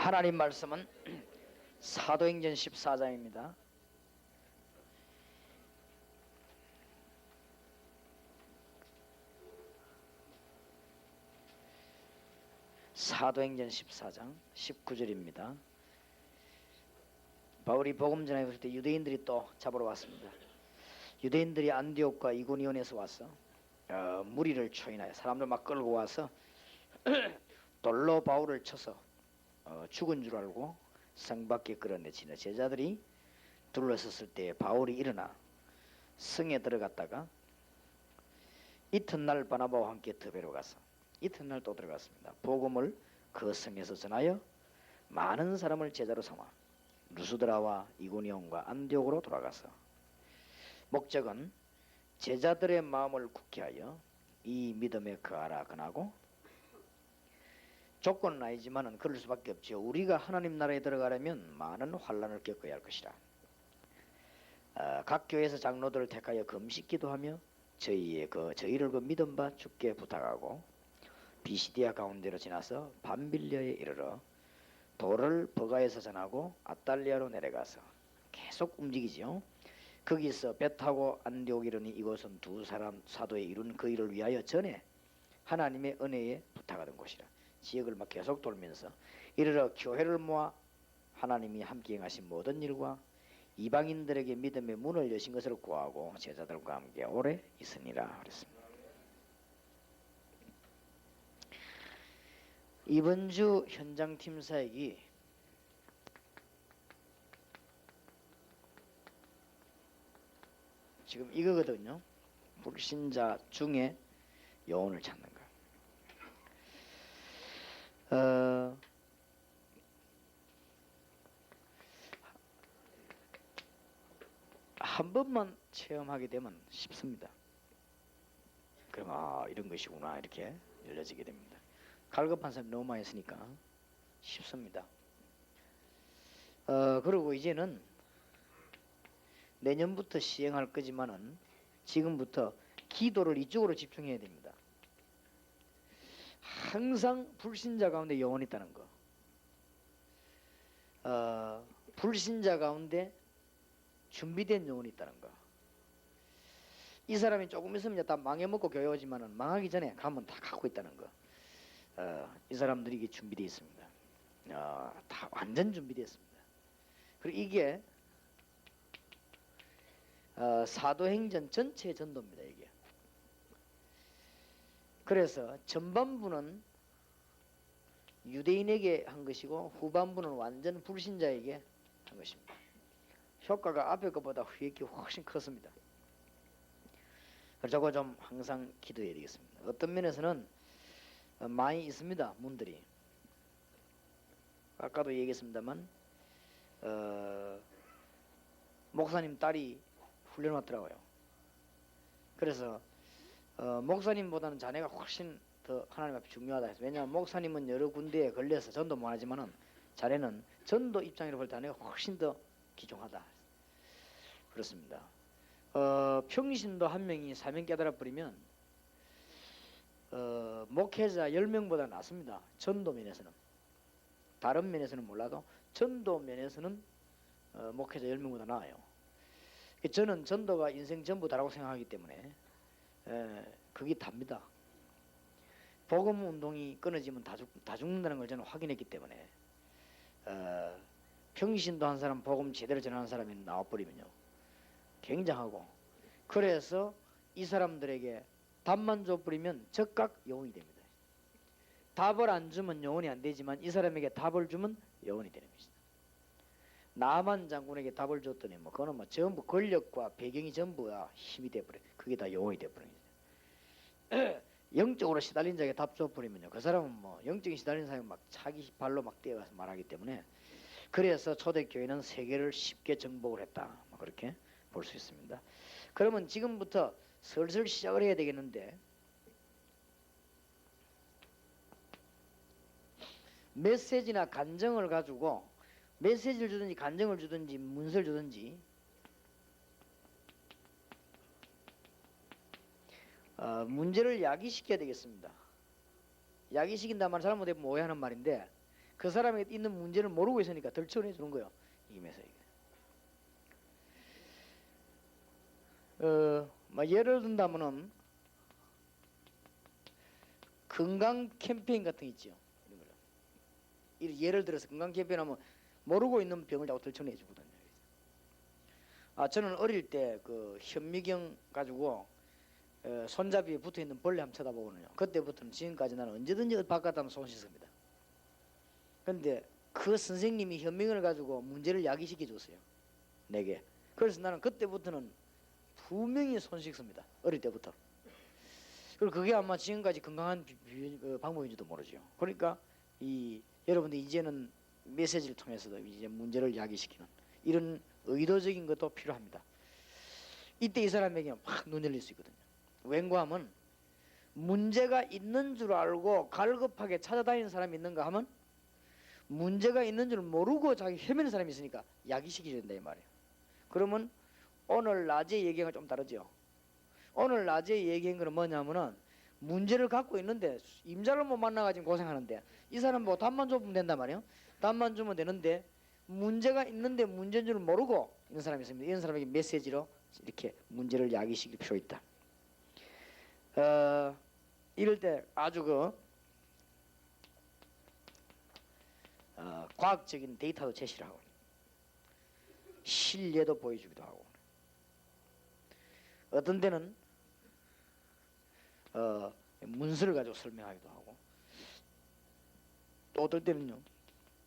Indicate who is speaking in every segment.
Speaker 1: 하나님 말씀은 사도행전 14장입니다. 사도행전 14장 19절입니다. 바울이 복음 전하고 있을 때 유대인들이 또 잡으러 왔습니다. 유대인들이 안디옥과 이고니온에서 와서 무리를 초인하여 사람들 막 끌고 와서 돌로 바울을 쳐서 죽은 줄 알고 성 밖에 끌어내치는 제자들이 둘러섰을 때 바울이 일어나 성에 들어갔다가 이튿날 바나바와 함께 더베로 가서 이튿날 또 들어갔습니다. 복음을 그 성에서 전하여 많은 사람을 제자로 삼아 루스드라와 이고니온과 안디옥으로 돌아가서 목적은 제자들의 마음을 굳게 하여 이 믿음에 거하라 권하고, 조건은 아니지만은 그럴 수밖에 없죠. 우리가 하나님 나라에 들어가려면 많은 환난을 겪어야 할 것이라. 각 교회에서 장로들을 택하여 금식 기도하며 저희를 그 믿음 바 주께 부탁하고 비시디아 가운데로 지나서 밤빌려에 이르러 도를 버가에서 전하고 아탈리아로 내려가서 계속 움직이지요. 거기서 배 타고 안디옥 이르니 이곳은 두 사람 사도에 이룬 그 일을 위하여 전에 하나님의 은혜에 부탁하던 곳이라. 지역을 막 계속 돌면서 이르러 교회를 모아 하나님이 함께 행하신 모든 일과 이방인들에게 믿음의 문을 여신 것을 구하고 제자들과 함께 오래 있으니라 그랬습니다. 이번 주 현장팀 사역이 지금 이거거든요. 불신자 중에 영혼을 찾는 거. 한 번만 체험하게 되면 쉽습니다. 그럼 이런 것이구나 이렇게 열려지게 됩니다. 갈급한 사람이 너무 많이 있으니까 쉽습니다. 그리고 이제는 내년부터 시행할 거지만은 지금부터 기도를 이쪽으로 집중해야 됩니다. 항상 불신자 가운데 영혼이 있다는 거. 불신자 가운데 준비된 영혼이 있다는 거. 이 사람이 조금 있으면 다 망해먹고 교회 오지만은 망하기 전에 가면 다 갖고 있다는 거. 이 사람들이 이게 준비되어 있습니다. 다 완전 준비되어 있습니다. 그리고 이게 사도행전 전체 전도입니다. 이게. 그래서 전반부는 유대인에게 한 것이고 후반부는 완전 불신자에게 한 것입니다. 효과가 앞에 것보다 훨씬 컸습니다. 그래서 저거 좀 항상 기도해야 되겠습니다. 어떤 면에서는 많이 있습니다. 문들이. 아까도 얘기했습니다만 목사님 딸이 훈련 왔더라고요. 그래서 목사님보다는 자네가 훨씬 더 하나님 앞에 중요하다 해서. 왜냐하면 목사님은 여러 군데에 걸려서 전도 못하지만은 자네는 전도 입장으로 볼 때 자네가 훨씬 더 귀중하다. 그렇습니다. 평신도 한 명이 사명 깨달아 버리면 목회자 10명보다 낫습니다. 전도 면에서는. 다른 면에서는 몰라도 전도 면에서는 목회자 10명보다 나아요. 저는 전도가 인생 전부다라고 생각하기 때문에 그게 답니다. 복음 운동이 끊어지면 다 죽는다는 걸 저는 확인했기 때문에 평신도 한 사람 복음 제대로 전하는 사람이 나와버리면요 굉장하고, 그래서 이 사람들에게 답만 줘버리면 즉각 영혼이 됩니다. 답을 안 주면 영혼이 안 되지만 이 사람에게 답을 주면 영혼이 되는 것이다. 나만 장군에게 답을 줬더니 그거는 전부 권력과 배경이 전부 힘이 돼버려. 그게 다 영혼이 돼버린 거죠. 영적으로 시달린 자에게 답 줘버리면요 그 사람은 영적인 시달린 사람이 막 자기 발로 막 뛰어가서 말하기 때문에, 그래서 초대교회는 세계를 쉽게 정복을 했다. 그렇게 볼 수 있습니다. 그러면 지금부터 슬슬 시작을 해야 되겠는데, 메시지나 간정을 가지고 메시지를 주든지 간정을 주든지 문서를 주든지 문제를 야기시켜야 되겠습니다. 야기시킨다는 말 잘못되면 오해하는 말인데, 그 사람에게 있는 문제를 모르고 있으니까 덜 처리해 주는 거예요. 이 메시지. 예를 든다면은 건강 캠페인 같은 거 있죠. 예를 들어서 건강 캠페인 하면 모르고 있는 병을 자꾸 들춰내 주거든요. 저는 어릴 때 그 현미경 가지고 손잡이에 붙어 있는 벌레 한번 쳐다보거든요. 그때부터는 지금까지 나는 언제든지 바깥 하면 손 씻습니다. 근데 그 선생님이 현미경을 가지고 문제를 야기시켜 줬어요. 내게. 그래서 나는 그때부터는 분명히 손 씻습니다. 어릴 때부터. 그리고 그게 아마 지금까지 건강한 방법인지도 모르죠. 그러니까 여러분들 이제는 메시지를 통해서도 이제 문제를 야기시키는 이런 의도적인 것도 필요합니다. 이때 이 사람에게 확 눈 열릴 수 있거든요. 왠고하면 문제가 있는 줄 알고 갈급하게 찾아다니는 사람이 있는가 하면 문제가 있는 줄 모르고 자기 헤매는 사람이 있으니까 야기시켜야 된다 이 말이에요. 그러면 오늘 낮에 얘기한 건 좀 다르죠. 오늘 낮에 얘기한 거는 뭐냐면은 문제를 갖고 있는데 임자를 못 만나가지고 고생하는데 이 사람 뭐 답만 주면 된단 말이에요. 답만 주면 되는데 문제가 있는데 문제인 줄 모르고 있는 사람이 있습니다. 이런 사람에게 메시지로 이렇게 문제를 야기시킬 필요 있다. 이럴 때 아주 과학적인 데이터도 제시를 하고 실례도 보여주기도 하고 어떤 데는 문서를 가지고 설명하기도 하고 또 어떨 때는요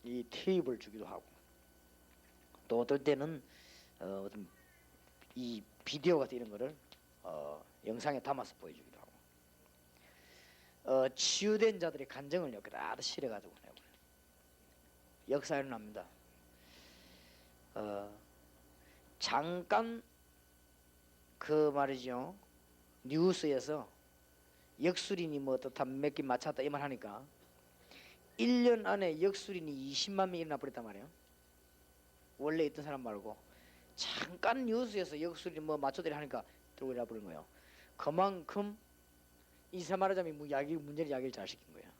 Speaker 1: 이 테이프를 주기도 하고 또 어떨 때는 어떤 이 비디오 같은 이런 거를 영상에 담아서 보여주기도 하고 치유된 자들의 감정을 여기다 실어가지고 내버려요. 역사에 일어납니다. 잠깐 그 말이죠 뉴스에서 역술인이 뭐 어떻다 몇 개 맞췄다 이 말 하니까 1년 안에 역술인이 20만 명이 일어나 버렸단 말이에요. 원래 있던 사람 말고 잠깐 뉴스에서 역술인 뭐 맞춰들이 하니까 들고 일어나 버린 거예요. 그만큼 이 말하자면 문제를 야기를 잘 시킨 거예요.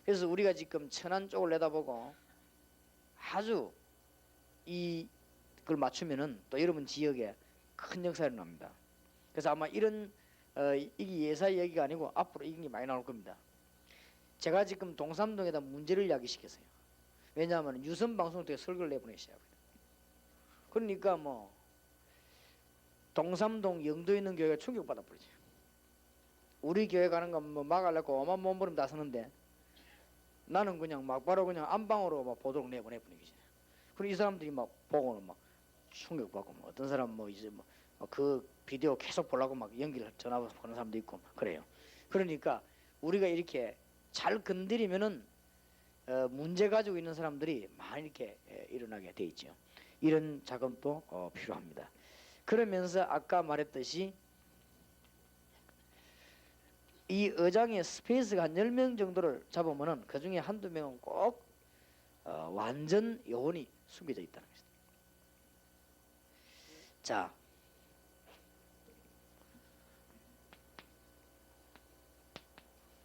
Speaker 1: 그래서 우리가 지금 천안 쪽을 내다보고 아주 이걸 맞추면은 또 여러분 지역에 큰 역사가 일어납니다. 그래서 아마 이런 이게 예사 얘기가 아니고 앞으로 이런 게 많이 나올 겁니다. 제가 지금 동삼동에다 문제를 야기시켰어요. 왜냐하면 유선 방송을 통해 설교를 내보내기 시작합니다. 그러니까 뭐 동삼동 영도에 있는 교회가 충격받아 버리죠. 우리 교회 가는 거 뭐 막으려고 오만 몸부림 다 서는데 나는 그냥 막 바로 그냥 안방으로 막 보도록 내보내버리기. 그리고 이 사람들이 막 보고는 막 충격받고 뭐 어떤 사람 뭐 이제 뭐 그 비디오 계속 보려고 막 연기를 전화 보는 사람도 있고 그래요. 그러니까 우리가 이렇게 잘 건드리면은 문제 가지고 있는 사람들이 많이 이렇게 일어나게 돼 있죠. 이런 작업도 필요합니다. 그러면서 아까 말했듯이 이 의장의 스페이스가 한 10명 정도를 잡으면은 그 중에 한두 명은 꼭 완전 영혼이 숨겨져 있다는 것입니다. 자,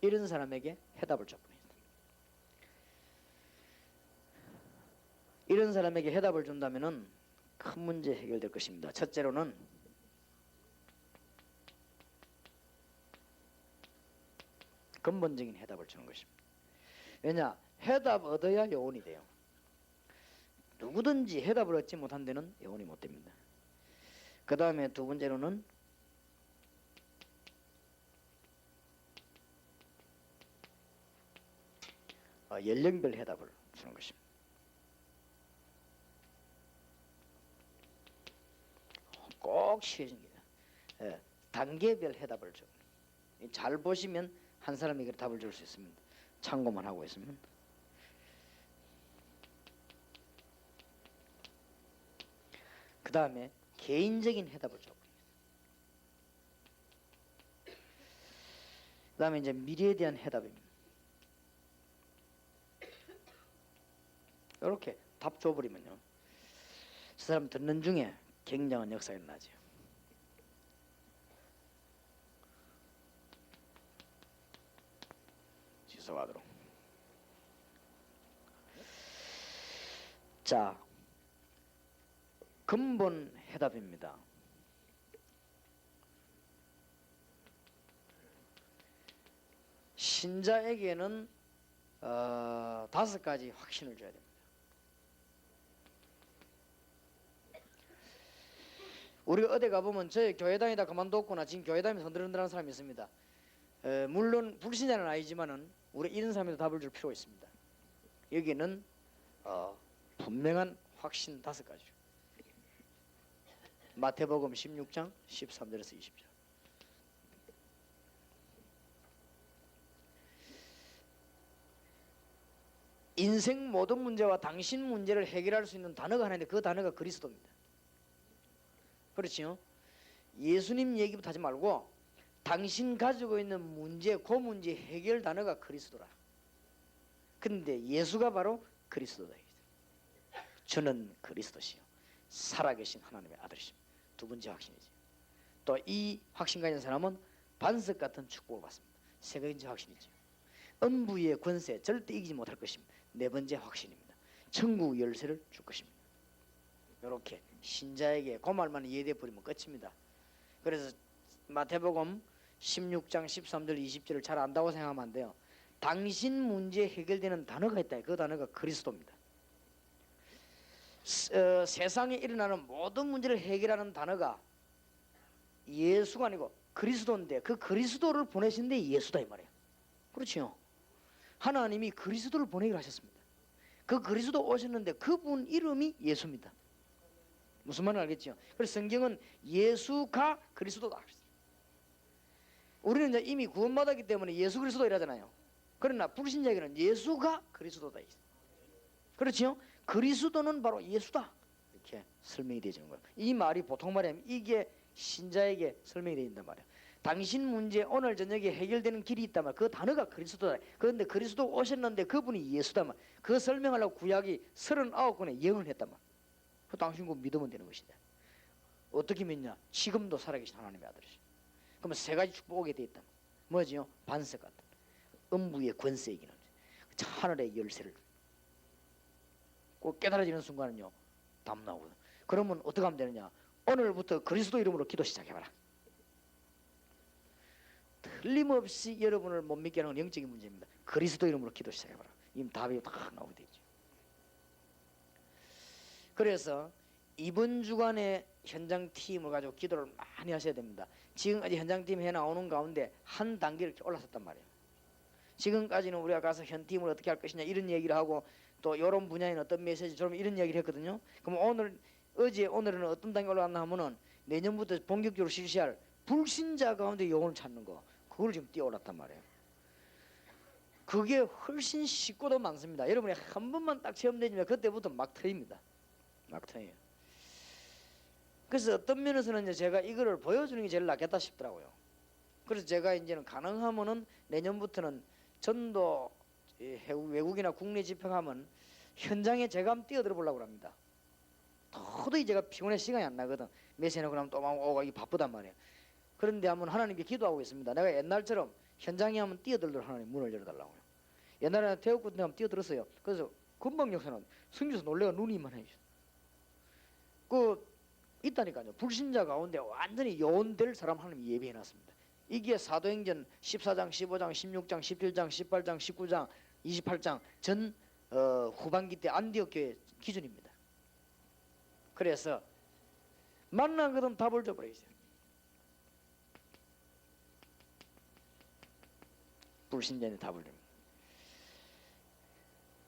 Speaker 1: 이런 사람에게 해답을 줬습니다. 이런 사람에게 해답을 준다면은 큰 문제 해결될 것입니다. 첫째로는 근본적인 해답을 주는 것입니다. 왜냐? 해답 얻어야 영혼이 돼요. 누구든지 해답을 얻지 못한 데는 영혼이 못 됩니다. 그 다음에 두 번째로는 연령별 해답을 주는 것입니다. 꼭 쉬워집니다. 단계별 해답을 줘. 잘 보시면 한 사람에게 답을 줄 수 있습니다. 참고만 하고 있으면. 그 다음에 개인적인 해답을 줘. 그 다음에 이제 미래에 대한 해답입니다. 이렇게 답 줘버리면요, 그 사람 듣는 중에 굉장한 역사가 일어나죠. 지속하도록. 자, 근본 해답입니다. 신자에게는 5가지 확신을 줘야 됩니다. 우리가 어디 가보면 저희 교회 다니다 그만뒀거나 지금 교회 다니면서 흔들흔들하는 사람이 있습니다. 물론 불신자는 아니지만은 우리 이런 사람에도 답을 줄 필요가 있습니다. 여기는 분명한 확신 5가지죠. 마태복음 16장 13절에서 20절. 인생 모든 문제와 당신 문제를 해결할 수 있는 단어가 하나 있는데 그 단어가 그리스도입니다. 그렇죠? 예수님 얘기부터 하지 말고 당신 가지고 있는 문제, 그 문제 해결 단어가 그리스도라. 근데 예수가 바로 그리스도다. 저는 그리스도시요 살아계신 하나님의 아들이십니다. 2번째 확신이지. 또 이 확신 가진 사람은 반석 같은 축복을 받습니다. 3번째 확신이죠. 음부의 권세 절대 이기지 못할 것입니다. 4번째 확신입니다. 천국 열쇠를 줄 것입니다. 이렇게 신자에게 그 말만 이해돼 버리면 끝입니다. 그래서 마태복음 16장 13절 20절을 잘 안다고 생각하면 안 돼요. 당신 문제 해결되는 단어가 있다. 그 단어가 그리스도입니다. 세상에 일어나는 모든 문제를 해결하는 단어가 예수가 아니고 그리스도인데 그 그리스도를 보내신 데 예수다 이 말이에요. 그렇죠? 하나님이 그리스도를 보내기로 하셨습니다. 그 그리스도 오셨는데 그분 이름이 예수입니다. 무슨 말인지 알겠죠? 그래서 성경은 예수가 그리스도다. 우리는 이제 이미 구원받았기 때문에 예수 그리스도 이라잖아요. 그러나 불신자에게는 예수가 그리스도다. 그렇죠? 그리스도는 바로 예수다. 이렇게 설명이 되어지는 거예요. 이 말이 보통 말이 아니면 이게 신자에게 설명이 되어 있단 말이에요. 당신 문제 오늘 저녁에 해결되는 길이 있단 말이에요. 그 단어가 그리스도다. 그런데 그리스도 오셨는데 그분이 예수다 말. 그 설명하려고 구약이 39권의 예언을 했단 말이에요. 그 당신 그 믿으면 되는 것이다. 어떻게 믿냐? 지금도 살아계신 하나님의 아들이시. 그러면 3가지 축복 오게 돼 있다. 뭐지요? 반석 같은 음부의 권세이기는 하늘의 열쇠를 꼭 깨달아지는 순간은요 답 나오거든. 그러면 어떻게 하면 되느냐? 오늘부터 그리스도 이름으로 기도 시작해봐라. 틀림없이 여러분을 못 믿게 하는 영적인 문제입니다. 그리스도 이름으로 기도 시작해봐라. 이미 답이 다 나오게 되죠. 그래서 이번 주간에 현장팀을 가지고 기도를 많이 하셔야 됩니다. 지금까지 현장팀 해나오는 가운데 한 단계를 이렇게 올라섰단 말이에요. 지금까지는 우리가 가서 현팀을 어떻게 할 것이냐 이런 얘기를 하고 또 이런 분야에는 어떤 메시지 좀 이런 얘기를 했거든요. 그럼 오늘은 어떤 단계 올라갔나 하면은 내년부터 본격적으로 실시할 불신자 가운데 영혼을 찾는 거 그걸 지금 뛰어올랐단 말이에요. 그게 훨씬 쉽고도 많습니다. 여러분이 한 번만 딱 체험되면 그때부터 막 터집니다. 막 터져요. 그래서 어떤 면에서는 이제 제가 이거를 보여주는 게 제일 낫겠다 싶더라고요. 그래서 제가 이제는 가능하면은 내년부터는 전도 외국이나 국내 집회하면 현장에 제가 한번 뛰어들어 보려고 합니다. 도저히 제가 피곤해 시간이 안 나거든. 메시지나 그러면 또 막 오고 바쁘단 말이에요. 그런데 한번 하나님께 기도하고 있습니다. 내가 옛날처럼 현장에 한번 뛰어들도록 하나님 문을 열어달라고요. 옛날에는 태국 같은 데 한번 뛰어들었어요. 그래서 금방 역사는 성교에서 놀래가 눈이 이만해요. 있다니까요. 불신자 가운데 완전히 요원될 사람 하나님 예비해놨습니다. 이게 사도행전 14장, 15장, 16장, 17장, 18장, 19장, 28장 전 후반기 때 안디옥 교회 기준입니다. 그래서 만난 거든 답을 줘버리세요. 불신자는 답을 줍니다.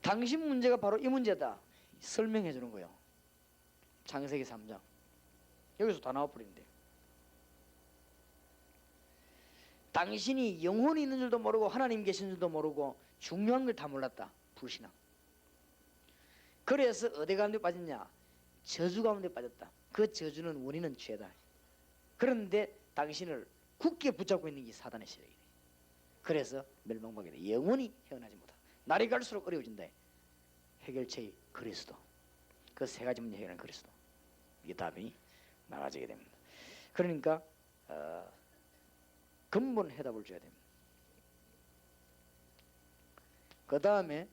Speaker 1: 당신 문제가 바로 이 문제다. 설명해 주는 거예요. 창세기 3장. 여기서 다 나와버린대요. 당신이 영혼이 있는 줄도 모르고 하나님 계신 줄도 모르고 중요한 걸 다 몰랐다. 불신앙. 그래서 어디 가운데 빠졌냐? 저주 가운데 빠졌다. 그 저주는 원인은 죄다. 그런데 당신을 굳게 붙잡고 있는 게 사단의 세력이다. 그래서 멸망하게 돼. 영원히 헤어나지 못하다. 날이 갈수록 어려워진다. 해결책이 그리스도. 그 3가지 문제 해결하는 그리스도. 이게 답이 나가지게 됩니다. 그러니까 근본 해답을 줘야 됩니다. 그 다음에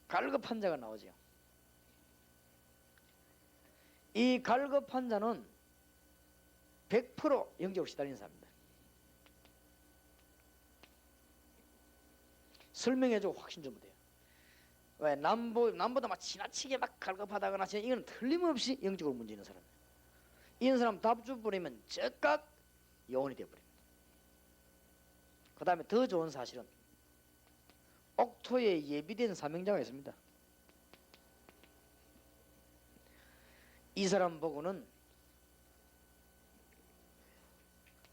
Speaker 1: 갈급한 자가 나오죠. 이 갈급한 자는 100% 영적으로 시달리는 사람입니다. 설명해주고 확신 주면 돼요. 왜? 남보다 막 지나치게 막 갈급하다거나 이건 틀림없이 영적으로 문제 있는 사람이에요. 이런 사람 답 줘버리면 즉각 영혼이 되어버립니다. 그 다음에 더 좋은 사실은 옥토에 예비된 사명자가 있습니다. 이 사람 보고는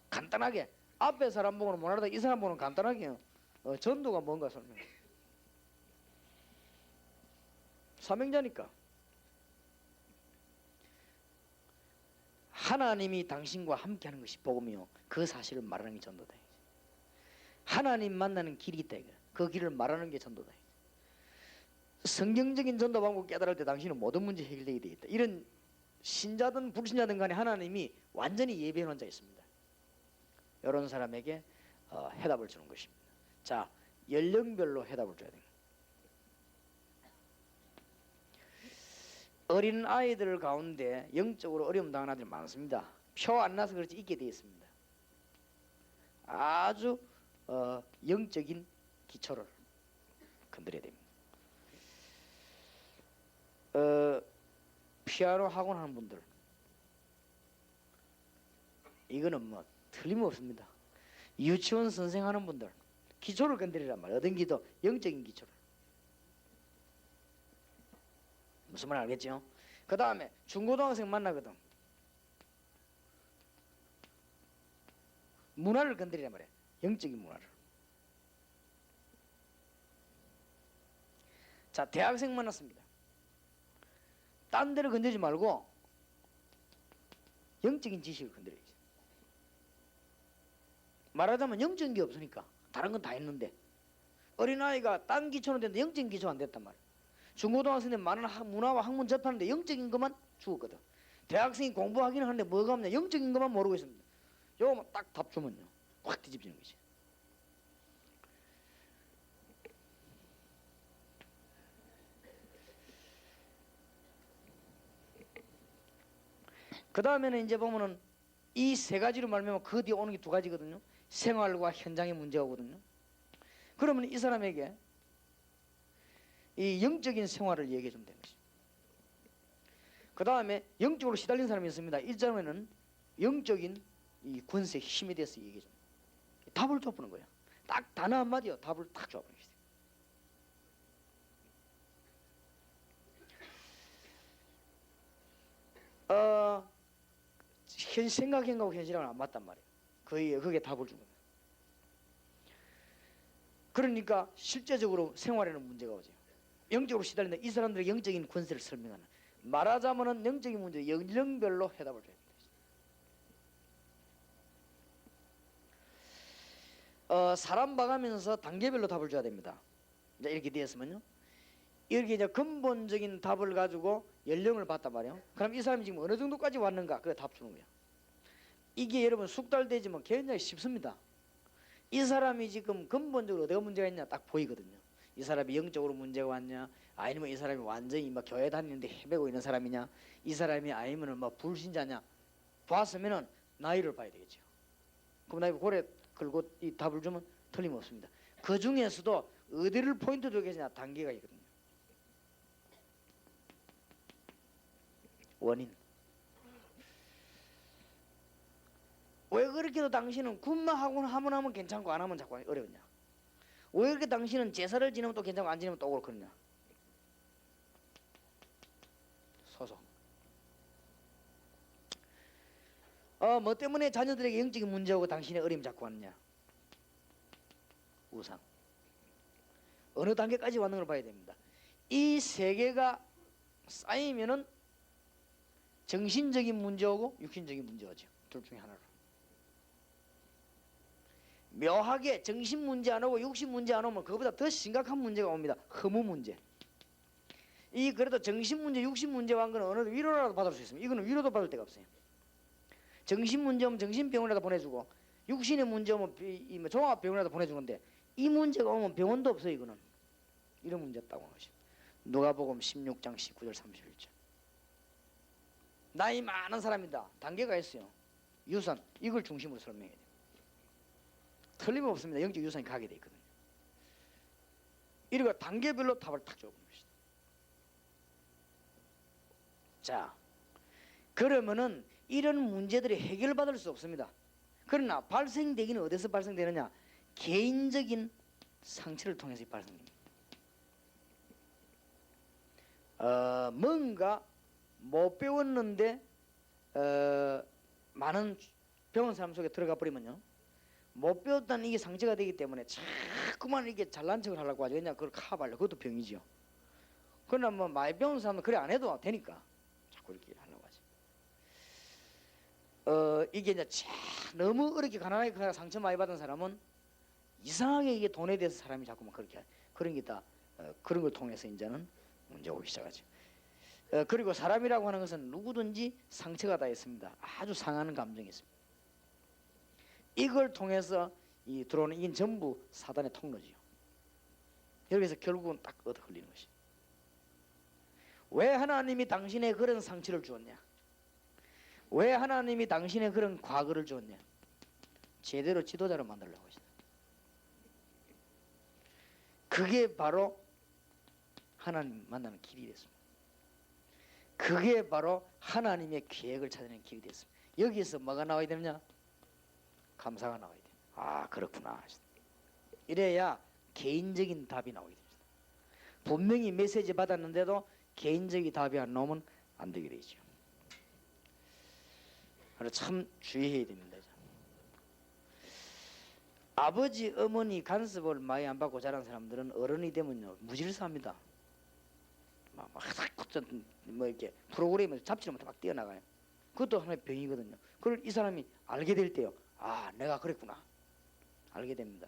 Speaker 1: 간단하게, 앞에 사람 보고는 못하다 이 사람 보고는 간단하게 전도가 뭔가 설명해. 사명자니까. 하나님이 당신과 함께하는 것이 복음이요, 그 사실을 말하는 게 전도다. 하나님 만나는 길이 있다. 그 길을 말하는 게 전도다. 성경적인 전도 방법 깨달을 때 당신은 모든 문제 해결되게 되어 있다. 이런 신자든 불신자든 간에 하나님이 완전히 예비해 놓은 자 있습니다. 이런 사람에게 해답을 주는 것입니다. 자, 연령별로 해답을 줘야 됩니다. 어린 아이들 가운데 영적으로 어려움 당하는 아이들이 많습니다. 표 안 나서 그렇지 있게 되어 있습니다. 아주 영적인 기초를 건드려야 됩니다. 피아노 학원 하는 분들, 이거는 뭐 틀림없습니다. 유치원 선생 하는 분들, 기초를 건드리란 말이에요. 어떤 기도? 영적인 기초를. 무슨 말 알겠죠? 그 다음에 중고등학생 만나거든. 문화를 건드리란 말이에요. 영적인 문화를. 자, 대학생 만났습니다. 딴 데를 건드리지 말고 영적인 지식을 건드려야지. 말하자면 영적인 게 없으니까 다른 건 다 있는데, 어린아이가 딴 기초는 됐는데 영적인 기초가 안 됐단 말이야. 중고등학생들 많은 문화와 학문 접하는데 영적인 것만 죽었거든. 대학생이 공부하기는 하는데 뭐가 없냐, 영적인 것만 모르고 있습니다. 요거만 딱 답 주면요 확 뒤집히는 거지. 그 다음에는 이제 보면은 이 세 가지로 말하면 그 뒤에 오는 게 두 가지거든요. 생활과 현장의 문제가 오거든요. 그러면 이 사람에게 이 영적인 생활을 얘기해 주면 되는 것입니다. 그 다음에 영적으로 시달린 사람이 있습니다. 1장에는 영적인 이 권세, 힘에 대해서 얘기해 줍니다. 답을 줘보는 거예요. 딱 단어 한마디요, 답을 딱 줘보는 것이죠. 생각하고 현실하고는 안 맞단 말이에요. 그게 답을 준 겁니다. 그러니까 실제적으로 생활에는 문제가 오죠. 영적으로 시달린다. 이 사람들의 영적인 권세를 설명하는, 말하자면은 영적인 문제 연령별로 해답을 줘야 됩니다. 사람 봐가면서 단계별로 답을 줘야 됩니다. 이제 이렇게 되었으면요, 이렇게 이제 근본적인 답을 가지고 연령을 봤단 말이에요. 그럼 이 사람이 지금 어느 정도까지 왔는가, 그게 답 주는 거예요. 이게 여러분 숙달되지만 굉장히 쉽습니다. 이 사람이 지금 근본적으로 어디가 문제가 있냐 딱 보이거든요. 이 사람이 영적으로 문제가 왔냐, 아니면 이 사람이 완전히 막 교회 다니는데 헤매고 있는 사람이냐, 이 사람이 아니면은 뭐 불신자냐, 봤으면은 나이를 봐야 되겠죠. 그럼 나이 고래 걸고 이 답을 주면 틀림없습니다. 그 중에서도 어디를 포인트 두게 하냐 단계가 있거든요. 원인. 왜 그렇게도 당신은 군만 하면 괜찮고 안 하면 자꾸 어려웠냐? 왜 그렇게 당신은 제사를 지내면 또 괜찮고 안 지내면 또 그렇냐? 소송. 뭐 때문에 자녀들에게 영적인 문제하고 당신의 어려움이 자꾸 왔느냐? 우상. 어느 단계까지 왔는 걸 봐야 됩니다. 이 세 개가 쌓이면은 정신적인 문제하고 육신적인 문제죠. 둘 중에 하나로. 묘하게 정신 문제 안 오고 육신 문제 안 오면 그거보다 더 심각한 문제가 옵니다. 허무 문제. 이 그래도 정신 문제, 육신 문제 한 거는 어느 위로라도 받을 수 있습니다. 이거는 위로도 받을 데가 없어요. 정신 문제 오면 정신병원에다 보내주고, 육신의 문제 오면 종합병원에다 보내주는데, 이 문제가 오면 병원도 없어요. 이거는 이런 문제 없다고 하는 것입니다. 누가복음 16장 19절 31절. 나이 많은 사람이다. 단계가 있어요. 유산 이걸 중심으로 설명해야 돼요. 틀림없습니다. 영적 유산이 가게 돼 있거든요. 이리고 단계별로 답을 탁 줘보는 것이다. 자, 그러면은 이런 문제들이 해결받을 수 없습니다. 그러나 발생되기는 어디서 발생되느냐? 개인적인 상처를 통해서 발생됩니다. 뭔가 못 배웠는데 많은 배운 사람 속에 들어가 버리면요, 못 배웠다는 이게 상처가 되기 때문에 자꾸만 이게 잘난 척을 하려고 하죠. 그냥 그걸 커버하려고. 그것도 병이죠. 그러나 뭐 많이 배운 사람은 그래 안 해도 되니까 자꾸 이렇게 하려고 하죠. 이게 이제 너무 어렵게 가난하게 상처 많이 받은 사람은 이상하게 이게 돈에 대해서 사람이 자꾸만 그렇게 그런 게 다 그런 걸 통해서 이제는 문제가 오기 시작하죠. 그리고 사람이라고 하는 것은 누구든지 상처가 다 있습니다. 아주 상하는 감정이 있습니다. 이걸 통해서 이 들어오는 이게 전부 사단의 통로지요. 여기서 결국은 딱 얻어 걸리는 것이. 왜 하나님이 당신의 그런 상처를 주었냐? 왜 하나님이 당신의 그런 과거를 주었냐? 제대로 지도자로 만들려고 하시다. 그게 바로 하나님 만나는 길이 됐습니다. 그게 바로 하나님의 계획을 찾는 길이 됐습니다. 여기서 뭐가 나와야 되느냐? 감사가 나와야 돼요. 아, 그렇구나. 이래야 개인적인 답이 나오게 됩니다. 분명히 메시지 받았는데도 개인적인 답이 안 나오면 안 되게 되죠. 그래서 참 주의해야 됩니다. 아버지, 어머니 간섭을 많이 안 받고 자란 사람들은 어른이 되면요 무질서합니다. 뭐 이렇게 프로그램에서 잡지를 못해 막 뛰어나가요. 그것도 하나의 병이거든요. 그걸 이 사람이 알게 될 때요, 아, 내가 그랬구나, 알게 됩니다.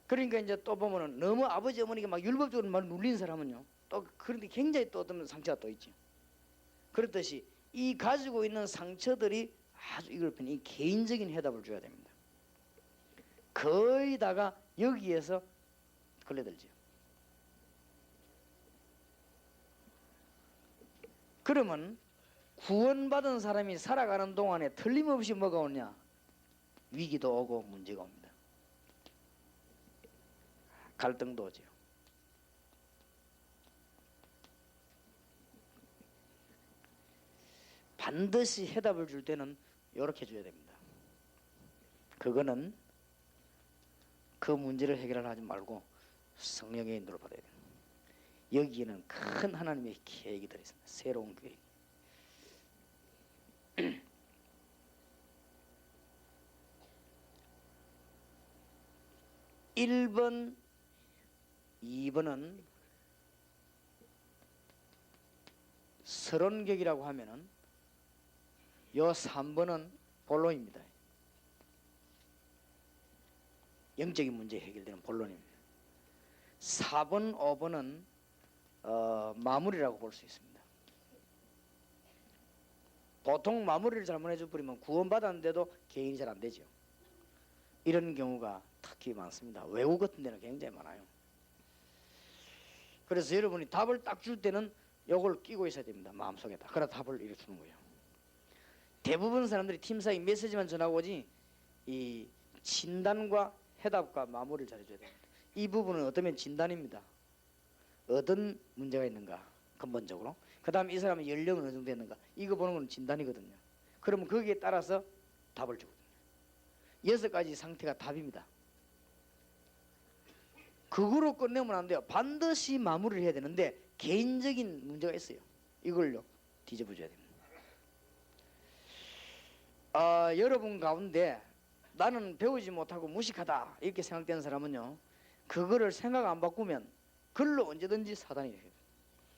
Speaker 1: 그러니까 이제 또 보면은 너무 아버지 어머니가 막 율법적으로 막 눌린 사람은요, 또 그런데 굉장히 또 어떤 상처가 또 있죠. 그렇듯이 이 가지고 있는 상처들이 아주 이걸 이 개인적인 해답을 줘야 됩니다. 거의 다가 여기에서 걸려들죠. 그러면 구원받은 사람이 살아가는 동안에 틀림없이 뭐가 오냐? 위기도 오고 문제가 옵니다. 갈등도 오죠. 반드시 해답을 줄 때는 이렇게 줘야 됩니다. 그거는 그 문제를 해결하지 말고 성령의 인도를 받아야 됩니다. 여기에는 큰 하나님의 계획이 들어있습니다. 새로운 계획. 1번, 2번은 서론격이라고 하면은 요 3번은 본론입니다. 영적인 문제 해결되는 본론입니다. 4번, 5번은 마무리라고 볼 수 있습니다. 보통 마무리를 잘못해줘 버리면 구원받았는데도 개인이 잘 안 되죠. 이런 경우가 특히 많습니다. 외국 같은 데는 굉장히 많아요. 그래서 여러분이 답을 딱 줄 때는 요걸 끼고 있어야 됩니다. 마음속에다. 그래 답을 이렇게 주는 거예요. 대부분 사람들이 팀사이 메시지만 전하고 오지 이 진단과 해답과 마무리를 잘해줘야 됩니다. 이 부분은 어쩌면 진단입니다. 어떤 문제가 있는가 근본적으로. 그 다음에 이 사람의 연령은 어느 정도 됐는가, 이거 보는 건 진단이거든요. 그러면 거기에 따라서 답을 주거든요. 6가지 상태가 답입니다. 그거로 끝내면 안 돼요. 반드시 마무리를 해야 되는데 개인적인 문제가 있어요. 이걸요 뒤집어줘야 됩니다. 여러분 가운데 나는 배우지 못하고 무식하다 이렇게 생각되는 사람은요, 그거를 생각 안 바꾸면 글로 언제든지 사단이 돼요.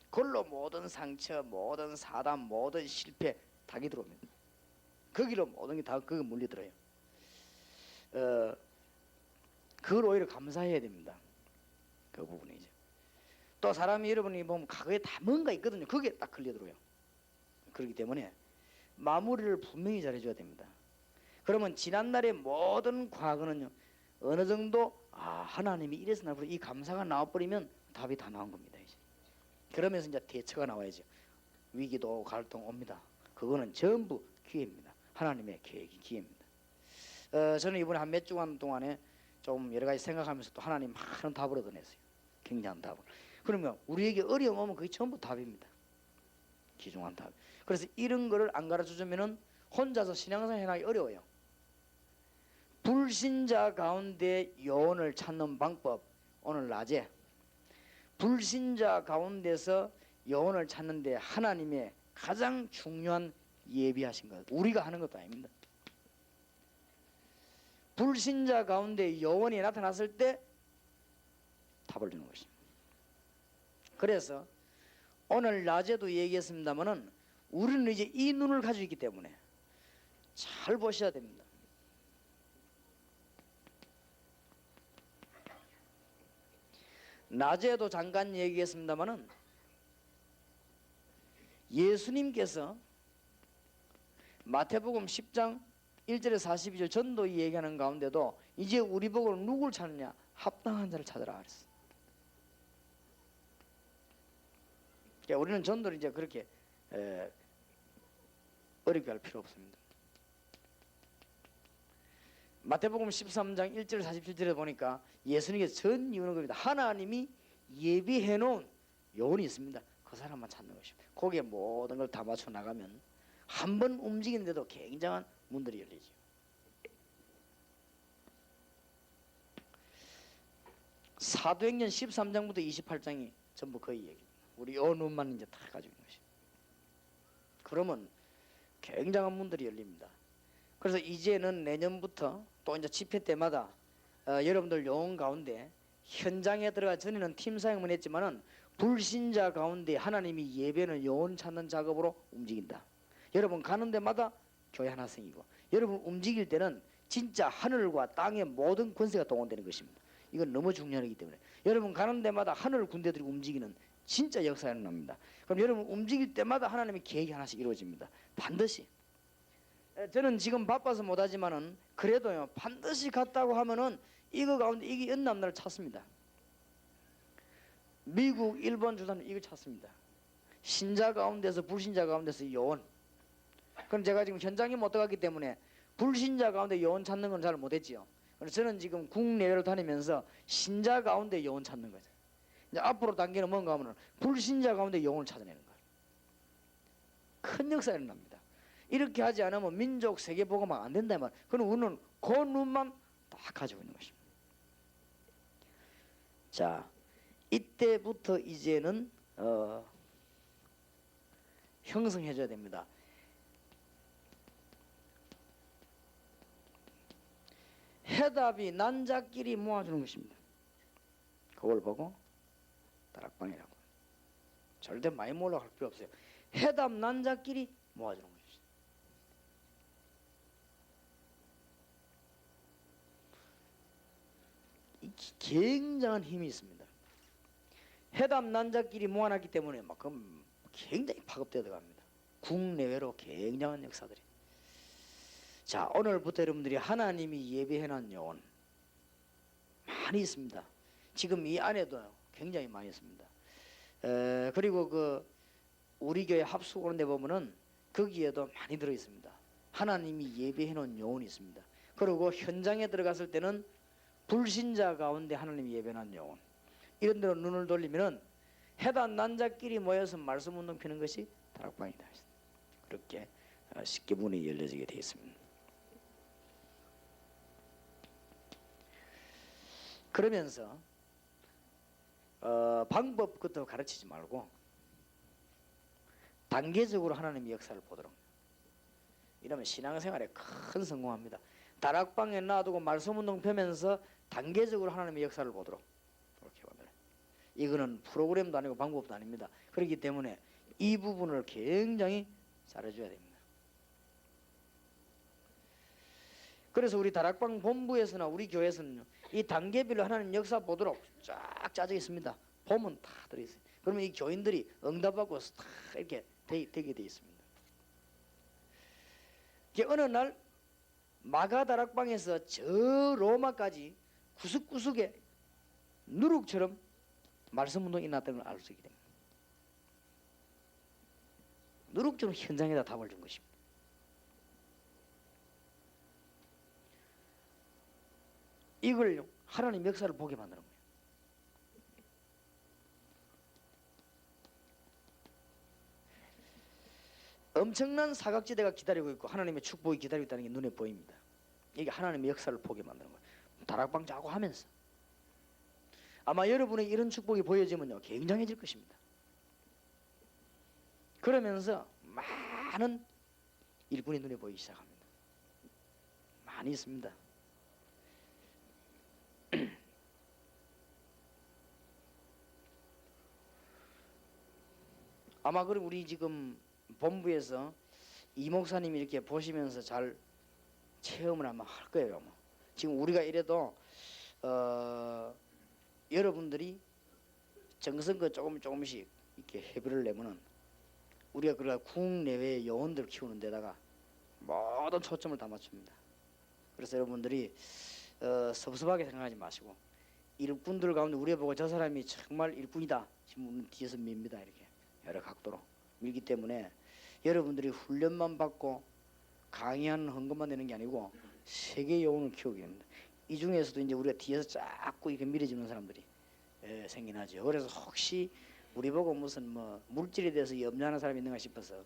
Speaker 1: 글로 모든 상처, 모든 사단, 모든 실패 닭이 들어옵니다. 거기로 모든 게 다 그거 물려들어요. 그걸 오히려 감사해야 됩니다. 그 부분이죠. 또 사람이 여러분이 보면 과거에 다 뭔가 있거든요. 그게 딱 걸려들어요. 그렇기 때문에 마무리를 분명히 잘해줘야 됩니다. 그러면 지난날의 모든 과거는요 어느 정도 하나님이 이래서 나버려 이 감사가 나와버리면 답이 다 나온 겁니다. 이제. 그러면서 이제 대처가 나와야죠. 위기도 갈등 옵니다. 그거는 전부 기회입니다. 하나님의 계획이 기회입니다. 저는 이번에 한 몇 주간 동안에 좀 여러 가지 생각하면서 또 하나님 많은 답을 얻어냈어요. 굉장한 답을. 그러면 우리에게 어려움 오면 그게 전부 답입니다. 귀중한 답. 그래서 이런 거를 안 가르쳐주면은 혼자서 신앙생활 해나기 어려워요. 불신자 가운데 요원을 찾는 방법, 오늘 낮에 불신자 가운데서 요원을 찾는데 하나님의 가장 중요한 예비하신 것, 우리가 하는 것도 아닙니다. 불신자 가운데 요원이 나타났을 때 답을 주는 것입니다. 그래서 오늘 낮에도 얘기했습니다마는 우리는 이제 이 눈을 가지고 있기 때문에 잘 보셔야 됩니다. 낮에도 잠깐 얘기했습니다마는 예수님께서 마태복음 10장 1절에서 42절 전도 얘기하는 가운데도 이제 우리 보고 누굴 찾느냐? 합당한 자를 찾으라 그랬어요. 그러니까 우리는 전도를 이제 그렇게 어렵게 할 필요 없습니다. 마태복음 13장 1절 47절에 보니까 예수님께서 전 이유는 겁니다. 하나님이 예비해 놓은 요원이 있습니다. 그 사람만 찾는 것입니다. 거기에 모든 걸 다 맞춰 나가면 한 번 움직이는데도 굉장한 문들이 열리죠. 사도행전 13장부터 28장이 전부 거의 얘기입니다. 우리 요 눈만 이제 다 가지고 있는 것입니다. 그러면 굉장한 문들이 열립니다. 그래서 이제는 내년부터 또 이제 집회 때마다 여러분들 요원 가운데 현장에 들어가 전에는 팀 사역만 했지만은 불신자 가운데 하나님이 예배는 요원 찾는 작업으로 움직인다. 여러분 가는 데마다 교회 하나 생기고 여러분 움직일 때는 진짜 하늘과 땅의 모든 권세가 동원되는 것입니다. 이건 너무 중요하기 때문에 여러분 가는 데마다 하늘 군대들이 움직이는 진짜 역사가 일어납니다. 그럼 여러분 움직일 때마다 하나님의 계획이 하나씩 이루어집니다. 반드시. 저는 지금 바빠서 못하지만은 그래도요 반드시 갔다고 하면은 이거 가운데 이게 연남나를 찾습니다. 미국, 일본 주단은 이걸 찾습니다. 신자 가운데서 불신자 가운데서 요원. 그럼 제가 지금 현장에 못 들어갔기 때문에 불신자 가운데 요원 찾는 건 잘 못했지요. 그래서 저는 지금 국내외를 다니면서 신자 가운데 요원 찾는 거죠. 이제 앞으로 단계는 뭔가 하면은 불신자 가운데 요원을 찾아내는 거예요. 큰 역사가 일어납니다. 이렇게 하지 않으면 민족 세계 보고만 안 된다면 그럼 우리는 그 눈만 다 가지고 있는 것입니다. 자, 이때부터 이제는 형성해줘야 됩니다. 해답이 난자끼리 모아주는 것입니다. 그걸 보고 다락방이라고. 절대 많이 모으려고 할 필요 없어요. 해답 난자끼리 모아주는 것입니다. 굉장한 힘이 있습니다. 해답 난자끼리 모아놨기 때문에 막 굉장히 파급되어 들어갑니다. 국내외로 굉장한 역사들이. 자, 오늘부터 여러분들이 하나님이 예비해놓은 요원 많이 있습니다. 지금 이 안에도 굉장히 많이 있습니다. 그리고 그 우리 교회 합숙 오는 데 보면은 거기에도 많이 들어 있습니다. 하나님이 예비해놓은 요원이 있습니다. 그리고 현장에 들어갔을 때는 불신자 가운데 하나님이 예배한 요원 이런 데로 눈을 돌리면은 해답 난자끼리 모여서 말씀 운동 피는 것이 다락방이다. 그렇게 쉽게 문이 열려지게 되어 있습니다. 그러면서 방법부터 가르치지 말고 단계적으로 하나님의 역사를 보도록. 이러면 신앙생활에 큰 성공합니다. 다락방에 놔두고 말씀운동 펴면서 단계적으로 하나님의 역사를 보도록. 그렇게 보면 이거는 프로그램도 아니고 방법도 아닙니다. 그렇기 때문에 이 부분을 굉장히 잘해줘야 됩니다. 그래서 우리 다락방 본부에서나 우리 교회에서는 이 단계별로 하나님 역사 보도록 쫙 짜져 있습니다. 보면 다 들어있어요. 그러면 이 교인들이 응답하고 다 이렇게 되게 돼 있습니다. 어느 날 마가 다락방에서 저 로마까지 구석구석에 누룩처럼 말씀 운동이 났다는 걸 알 수 있게 됩니다. 누룩처럼 현장에다 답을 준 것입니다. 이걸 하나님 역사를 보게 만드는 거예요. 엄청난 사각지대가 기다리고 있고 하나님의 축복이 기다리고 있다는 게 눈에 보입니다. 이게 하나님의 역사를 보게 만드는 거예요. 다락방 자고 하면서 아마 여러분의 이런 축복이 보여지면요 굉장해질 것입니다. 그러면서 많은 일꾼이 눈에 보이기 시작합니다. 많이 있습니다. 아마 그럼 우리 지금 본부에서 이 목사님이 이렇게 보시면서 잘 체험을 아마 할 거예요. 아마. 지금 우리가 이래도 여러분들이 정성껏 조금씩 이렇게 협의를 내면은 우리가 그러니까 국내외 요원들 키우는 데다가 모든 초점을 다 맞춥니다. 그래서 여러분들이 섭섭하게 생각하지 마시고 일꾼들 가운데 우리 보고 저 사람이 정말 일꾼이다 지금 뒤에서 밉니다. 이렇게 여러 각도로 밀기 때문에 여러분들이 훈련만 받고 강의하는 헌금만 내는 게 아니고 세계 요원을 키우게 됩니다. 이 중에서도 이제 우리가 뒤에서 자꾸 이렇게 밀어주는 사람들이 생겨나죠. 그래서 혹시 우리 보고 무슨 뭐 물질에 대해서 염려하는 사람이 있는가 싶어서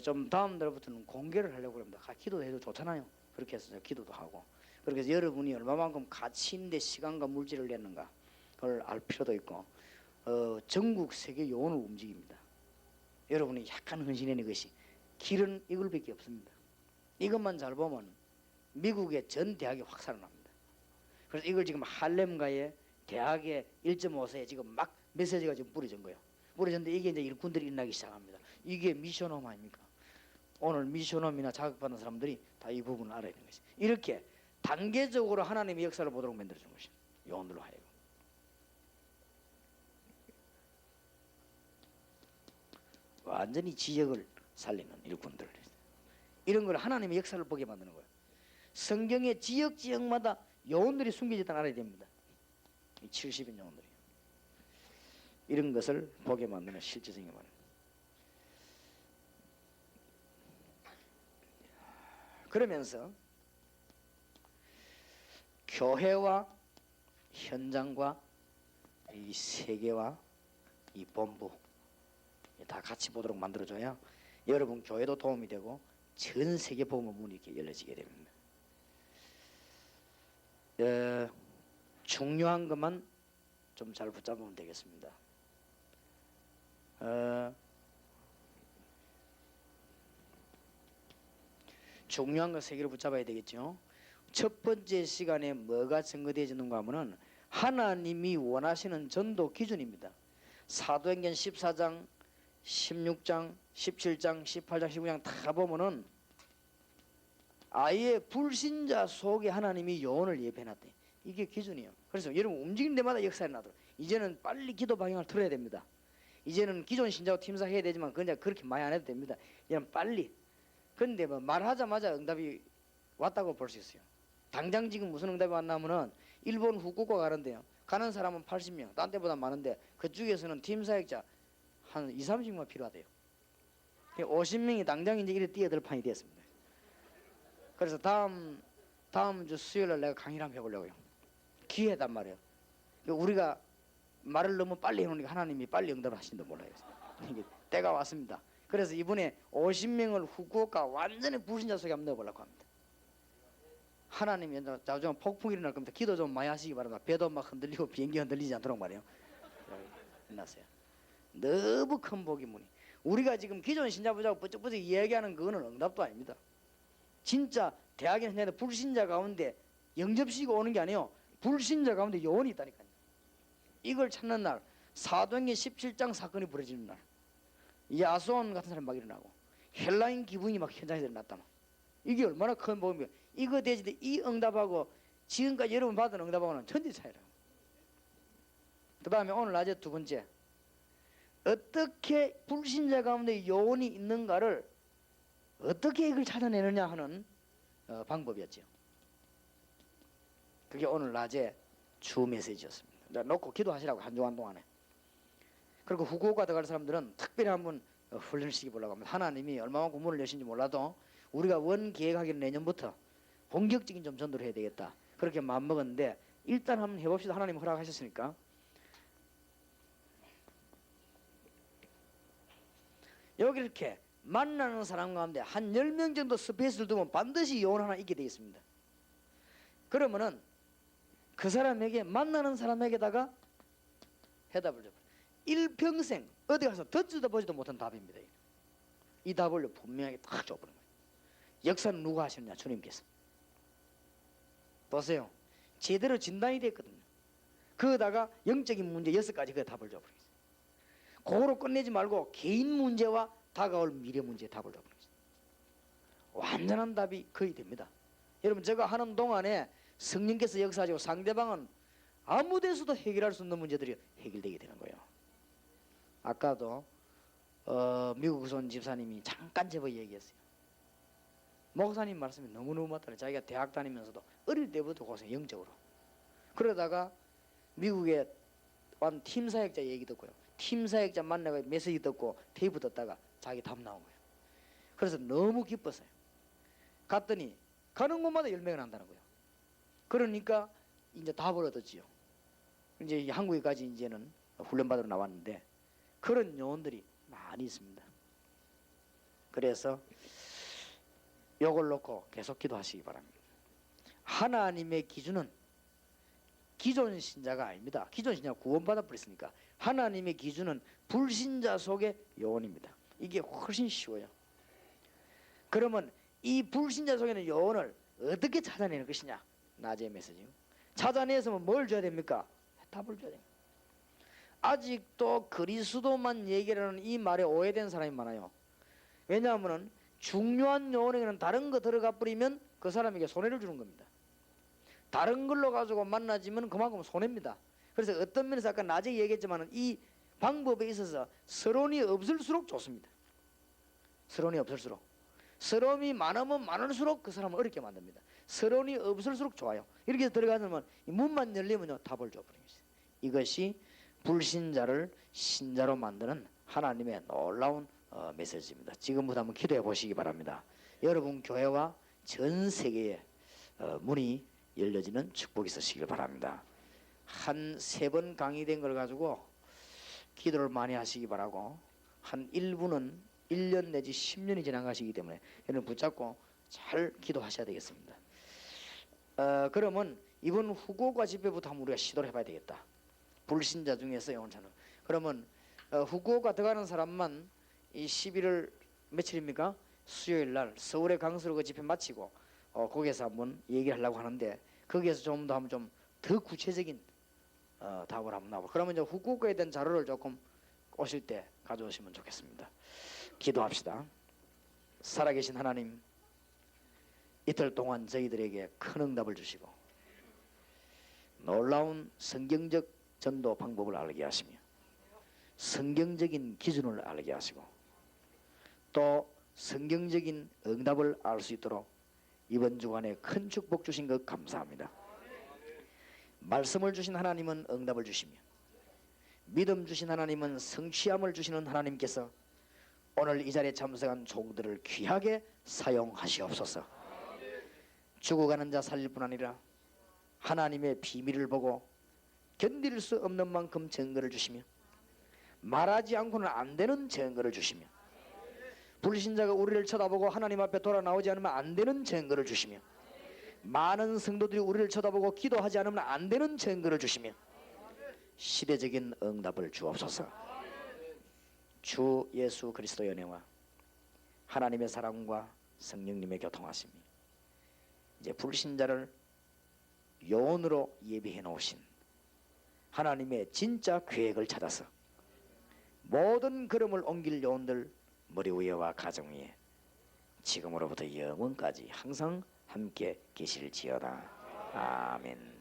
Speaker 1: 좀 다음 달부터는 공개를 하려고 합니다. 기도해도 좋잖아요. 그렇게 해서 기도도 하고 그렇게 해서 여러분이 얼마만큼 가치 있는데 시간과 물질을 냈는가 그걸 알 필요도 있고 전국 세계 요원을 움직입니다. 여러분이 약간 헌신하는 것이 길은 이걸밖에 없습니다. 이것만 잘 보면 미국의 전 대학이 확 살아납니다. 그래서 이걸 지금 할렘가의 대학의 1.5세에 지금 막 메시지가 지금 뿌려진 거예요. 뿌려졌는데 이게 이제 일꾼들이 일어나기 시작합니다. 이게 미션홈 아닙니까? 오늘 미션홈이나 자극받는 사람들이 다 이 부분을 알아야 되는 것이. 이렇게 단계적으로 하나님의 역사를 보도록 만들어준 것이 요원들로 하여금. 완전히 지역을 살리는 일꾼들. 이런 걸 하나님의 역사를 보게 만드는 거예요. 성경의 지역마다 요원들이 숨겨졌다는 알아야 됩니다. 70인 요원들이. 이런 것을 보게 만드는 실제적인 말입니다. 그러면서 교회와 현장과 이 세계와 이 본부 다 같이 보도록 만들어줘야 여러분 교회도 도움이 되고 전 세계 복음의 문이 이렇게 열려지게 됩니다. 중요한 것만 좀 잘 붙잡으면 되겠습니다. 중요한 거 세 개를 붙잡아야 되겠죠. 첫 번째 시간에 뭐가 증거되어지는가 하면은 하나님이 원하시는 전도 기준입니다. 사도행전 14장, 16장, 17장, 18장, 19장 다 보면은 아예 불신자 속에 하나님이 요원을 예배해놨대. 이게 기준이에요. 그래서 여러분 움직이는 데마다 역사에 나도록 이제는 빨리 기도 방향을 틀어야 됩니다. 이제는 기존 신자하고 팀사해야 되지만 그냥 그렇게 많이 안 해도 됩니다. 그냥 빨리. 그런데 뭐 말하자마자 응답이 왔다고 볼 수 있어요. 당장 지금 무슨 응답이 왔냐면은 일본 후쿠오카 가는데요. 가는 사람은 80명, 딴 데보다 많은데 그중에서는 팀 사역자 한 2, 30명 필요하대요. 50명이 당장 이제 이래 뛰어들 판이 됐습니다. 그래서 다음 주 수요일날 내가 강의를 한번 해보려고요. 기회단 말이에요. 우리가 말을 너무 빨리 해놓으니까 하나님이 빨리 응답을 하시는지 몰라요. 이게 때가 왔습니다. 그래서 이번에 50명을 후쿠오카 완전히 불신자 속에 한번 넣어보려고 합니다. 하나님이 나중에 폭풍이 일어날 겁니다. 기도 좀 많이 하시기 바랍니다. 배도 막 흔들리고 비행기 흔들리지 않도록 말이에요. 끝났어요. 너무 큰 복이 무니. 우리가 지금 기존 신자부자고 버쩍버쩍 이야기하는 그거는 응답도 아닙니다. 진짜 대학에 현재 불신자 가운데 영접시고 오는 게 아니에요. 불신자 가운데 요원이 있다니까요. 이걸 찾는 날 사도행전 17장 사건이 벌어지는 날 야손 같은 사람이 막 일어나고 헬라인 기분이 막 현장에서 일어났다. 이게 얼마나 큰 복음이에요. 이거 되지 이 응답하고 지금까지 여러분 받은 응답하고는 천지 차이라. 그 다음에 오늘 낮에 두 번째 어떻게 불신자 가운데 요원이 있는가를 어떻게 이걸 찾아내느냐 하는 방법이었죠. 그게 오늘 낮에 주 메시지였습니다. 놓고 기도하시라고 한 주간 동안에. 그리고 후쿠오카 들어갈 사람들은 특별히 한번 훈련을 시켜보려고 합니다. 하나님이 얼마만큼 문을 여신지 몰라도 우리가 원 계획하기는 내년부터 본격적인 좀 전도를 해야 되겠다, 그렇게 마음먹었는데 일단 한번 해봅시다. 하나님 허락하셨으니까. 여기 이렇게 만나는 사람 가운데 한 10명 정도 스페이스를 두면 반드시 요원 하나 있게 되어 있습니다. 그러면은 그 사람에게, 만나는 사람에게다가 해답을 줘. 일평생 어디 가서 듣지도 보지도 못한 답입니다. 이 답을 분명하게 딱 줘버린 거예요. 역사는 누가 하셨냐? 주님께서. 보세요. 제대로 진단이 됐거든요. 거기다가 영적인 문제 6가지 그 답을 줘버렸어요. 그거로 끝내지 말고 개인 문제와 다가올 미래 문제에 답을 줘버렸어요. 완전한 답이 거의 됩니다. 여러분, 제가 하는 동안에 성령께서 역사하시고 상대방은 아무 데서도 해결할 수 없는 문제들이 해결되게 되는 거예요. 아까도 미국에서 온 집사님이 잠깐 제보 얘기했어요. 목사님 말씀이 너무너무 맞다네. 자기가 대학 다니면서도 어릴 때부터 고생, 영적으로. 그러다가 미국에 완 팀사역자 얘기 듣고요, 팀사역자 만나고 메시지 듣고 테이프 듣다가 자기 답 나온 거예요. 그래서 너무 기뻤어요. 갔더니 가는 곳마다 열매가 난다는 거예요. 그러니까 이제 답을 얻었지요. 이제 한국에까지 이제는 훈련받으러 나왔는데 그런 요원들이 많이 있습니다. 그래서 요걸 놓고 계속 기도하시기 바랍니다. 하나님의 기준은 기존 신자가 아닙니다. 기존 신자가 구원받아 버렸으니까 하나님의 기준은 불신자 속의 요원입니다. 이게 훨씬 쉬워요. 그러면 이 불신자 속에는 요원을 어떻게 찾아내는 것이냐? 낮의 메시지. 찾아내서면 뭘 줘야 됩니까? 답을 줘야 됩니다. 아직도 그리스도만 얘기하는 이 말에 오해된 사람이 많아요. 왜냐하면 중요한 요원에게는 다른 거 들어가 버리면 그 사람에게 손해를 주는 겁니다. 다른 걸로 가지고 만나지면 그만큼 손해입니다. 그래서 어떤 면에서 아까 낮에 얘기했지만 이 방법에 있어서 서론이 없을수록 좋습니다. 서론이 없을수록. 서론이 많으면 많을수록 그 사람을 어렵게 만듭니다. 서론이 없을수록 좋아요. 이렇게 해서 들어가면 문만 열리면요 답을 줘버립니다. 이것이 불신자를 신자로 만드는 하나님의 놀라운 메시지입니다. 지금부터 한번 기도해 보시기 바랍니다. 여러분 교회와 전 세계에 문이 열려지는 축복이 있으시길 바랍니다. 한 3번 강의된 걸 가지고 기도를 많이 하시기 바라고, 한 1부는 1년 내지 10년이 지나가시기 때문에 여러분 붙잡고 잘 기도하셔야 되겠습니다. 그러면 이번 후쿠오카 집회부터 한번 우리가 시도를 해봐야 되겠다. 불신자 중에서 영혼차는. 그러면 후쿠오카 들어가는 사람만 이 11월 며칠입니까? 수요일 날 서울에 강서로 그 집회 마치고 거기에서 한번 얘기를 하려고 하는데, 거기에서 좀 더 한번 좀 더 구체적인 답을 한번 나오고, 그러면 이제 후쿠오카에 대한 자료를 조금 오실 때 가져오시면 좋겠습니다. 기도합시다. 살아계신 하나님, 이틀 동안 저희들에게 큰 응답을 주시고 놀라운 성경적 전도 방법을 알게 하시며 성경적인 기준을 알게 하시고 또 성경적인 응답을 알 수 있도록 이번 주간에 큰 축복 주신 것 감사합니다. 말씀을 주신 하나님은 응답을 주시며 믿음 주신 하나님은 성취함을 주시는 하나님께서 오늘 이 자리에 참석한 종들을 귀하게 사용하시옵소서. 죽어가는 자 살릴 뿐 아니라 하나님의 비밀을 보고 견딜 수 없는 만큼 증거를 주시며 말하지 않고는 안 되는 증거를 주시며 불신자가 우리를 쳐다보고 하나님 앞에 돌아 나오지 않으면 안 되는 증거를 주시며 많은 성도들이 우리를 쳐다보고 기도하지 않으면 안 되는 증거를 주시며 시대적인 응답을 주옵소서. 주 예수 그리스도의 은혜와 하나님의 사랑과 성령님의 교통하심이 이제 불신자를 요원으로 예비해 놓으신 하나님의 진짜 계획을 찾아서 모든 걸음을 옮길 요원들 머리 위에와 가정 위에 지금으로부터 영원까지 항상 함께 계실지어다. 아멘.